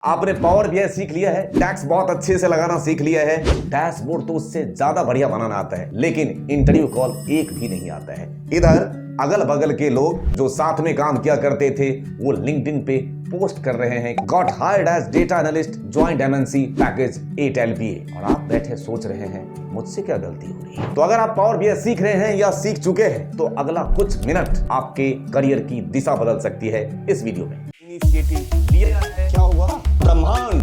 आपने power BI सीख लिया है, टैक्स बहुत अच्छे से लगाना सीख लिया है, डैशबोर्ड तो उससे ज्यादा बढ़िया बनाना आता है, लेकिन इंटरव्यू कॉल एक भी नहीं आता है। इधर अगल बगल के लोग जो साथ में काम किया करते थे वो लिंक्डइन पे पोस्ट कर रहे हैं, got hired as data analyst, joined MNC, package 8 LPA, और आप बैठे सोच रहे हैं मुझसे क्या गलती हो रही है। तो अगर आप पावर बीआई सीख रहे हैं या सीख चुके हैं तो अगला कुछ मिनट आपके करियर की दिशा बदल सकती है इस वीडियो में। इनिशिएटिव लिया है, क्या हुआ? ब्रह्मांड।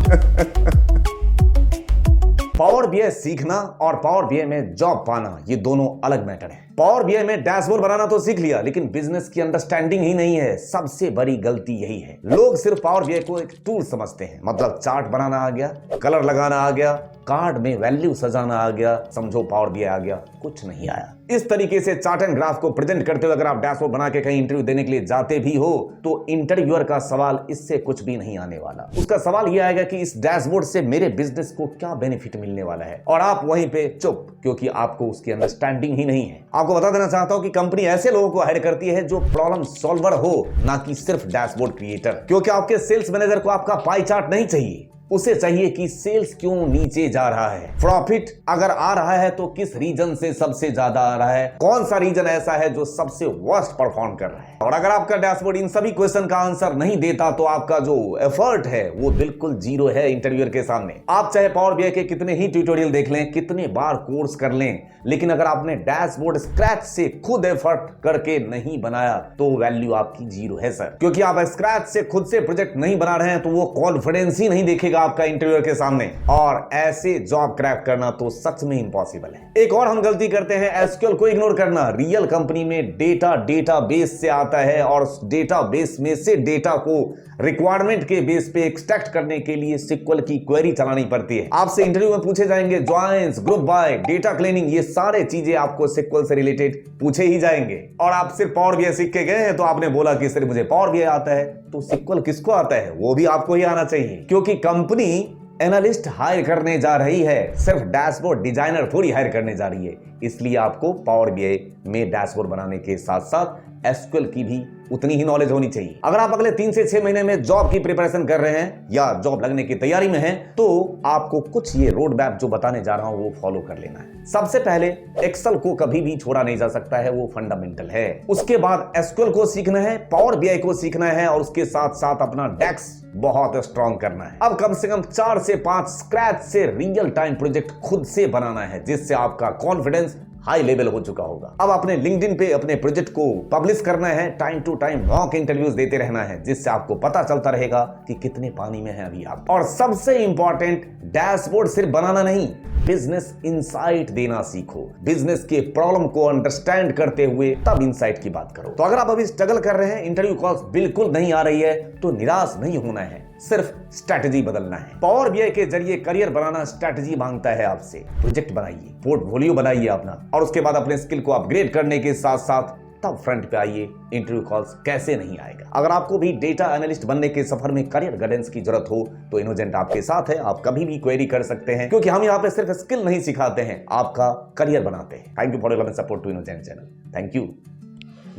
पावर बीआई सीखना और पावर बीआई में जॉब पाना ये दोनों अलग मैटर है। पावर बीआई में डैशबोर्ड बनाना तो सीख लिया, लेकिन बिजनेस की अंडरस्टैंडिंग ही नहीं है। सबसे बड़ी गलती यही है, लोग सिर्फ पावर बीआई को एक टूल समझते हैं। मतलब चार्ट बनाना आ गया, कलर लगाना आ गया, कार्ड में वैल्यू सजाना आ गया, समझो पावर बीआई आ गया, कुछ नहीं आया। इस तरीके से चार्ट एंड ग्राफ को प्रेजेंट करते हुए अगर आप डैशबोर्ड बना के कहीं इंटरव्यू देने के लिए जाते भी हो तो इंटरव्यूअर का सवाल इससे कुछ भी नहीं आने वाला। उसका सवाल यह आएगा कि इस डैशबोर्ड से मेरे बिजनेस को क्या बेनिफिट मिलने वाला है, और आप वहीं पे चुप, क्योंकि आपको उसकी अंडरस्टैंडिंग ही नहीं है। आपको बता देना चाहता हूं कि कंपनी ऐसे लोगों को हायर करती है जो प्रॉब्लम सॉल्वर हो, ना कि सिर्फ डैशबोर्ड क्रिएटर। क्योंकि आपके सेल्स मैनेजर को आपका पाई चार्ट नहीं चाहिए, उसे चाहिए कि सेल्स क्यों नीचे जा रहा है, प्रॉफिट अगर आ रहा है तो किस रीजन से सबसे ज्यादा आ रहा है, कौन सा रीजन ऐसा है जो सबसे वर्स्ट परफॉर्म कर रहा है। और अगर आपका डैशबोर्ड इन सभी क्वेश्चन का आंसर नहीं देता तो आपका जो एफर्ट है वो बिल्कुल जीरो है इंटरव्यूअर के सामने। आप चाहे पावर बीआई के कितने ही ट्यूटोरियल देख लें, कितने बार कोर्स कर लें, लेकिन अगर आपने डैशबोर्ड स्क्रैच से खुद एफर्ट करके नहीं बनाया तो वैल्यू आपकी जीरो है सर। क्योंकि आप स्क्रैच से खुद से प्रोजेक्ट नहीं बना रहे हैं तो वो कॉन्फिडेंस ही नहीं देखेगा आपका इंटरव्यूअर के सामने, और ऐसे जॉब क्रैक करना तो सच में इम्पॉसिबल है। एक और हम गलती करते हैं, एसक्यूएल को इग्नोर करना। रियल कंपनी में डेटाबेस से आता है और डेटाबेस में से डेटा को रिक्वायरमेंट के बेस पे एक्सट्रैक्ट करने के लिए SQL की क्वेरी चलानी पड़ती है। आपसे इंटरव्यू में पूछे जाएंगे joins, group by, data cleaning, ये सारे चीजें आपको SQL से रिलेटेड पूछे ही जाएंगे। और आप सिर्फ पावर बीआई सीख के गए हैं तो आपने बोला कि सिर्फ मुझे पावर बीआई आता है, तो SQL किसको आता है? वो भी आपको ही आना चाहिए, क्योंकि कंपनी एनालिस्ट हायर करने जा रही है, सिर्फ डैशबोर्ड डिजाइनर थोड़ी हायर करने जा रही है। इसलिए आपको पावर बीआई में डैशबोर्ड बनाने के साथ साथ एसक्यूएल की भी उतनी ही नॉलेज होनी चाहिए। अगर आप अगले 3 से 6 महीने में जॉब की प्रिपरेशन कर रहे हैं या जॉब लगने की तैयारी में हैं, तो आपको कुछ ये रोड मैप जो बताने जा रहा हूं वो फॉलो कर लेना है। सबसे पहले एक्सेल को कभी भी छोड़ा नहीं जा सकता है, वो फंडामेंटल है। उसके बाद एसक्यूएल को सीखना है, पावर बीआई को सीखना है, और उसके साथ साथ अपना डेक्स बहुत स्ट्रॉन्ग करना है। अब कम से कम 4 से 5 स्क्रैच से रियल टाइम प्रोजेक्ट खुद से बनाना है, जिससे आपका कॉन्फिडेंस हाई लेवल हो चुका होगा। अब अपने लिंक्डइन पे अपने प्रोजेक्ट को पब्लिश करना है, time to time mock interviews देते रहना है, जिससे आपको पता चलता रहेगा कि कितने पानी में है अभी आप। और सबसे इंपॉर्टेंट, डैशबोर्ड सिर्फ बनाना नहीं, बिजनेस इंसाइट देना सीखो। बिजनेस के प्रॉब्लम को अंडरस्टैंड करते हुए तब इंसाइट की बात करो। तो अगर आप अभी स्ट्रगल कर रहे हैं, इंटरव्यू कॉल्स बिल्कुल नहीं आ रही है, तो निराश नहीं होना है, सिर्फ स्ट्रैटेजी बदलना है। पावर बीआई के जरिए करियर बनाना स्ट्रैटेजी मांगता है आपसे। प्रोजेक्ट बनाइए, पोर्टफोलियो बनाइए अपना, और उसके बाद अपने स्किल को अपग्रेड करने के साथ साथ तब फ्रंट पे आइए। इंटरव्यू कॉल्स कैसे नहीं आएगा। अगर आपको भी डेटा एनालिस्ट बनने के सफर में करियर गाइडेंस की जरूरत हो तो इनोजेंट आपके साथ है। आप कभी भी क्वेरी कर सकते हैं, क्योंकि हम यहाँ पे सिर्फ स्किल नहीं सिखाते हैं, आपका करियर बनाते हैं। Thank you for your support to innocent channel. Thank you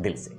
दिल से।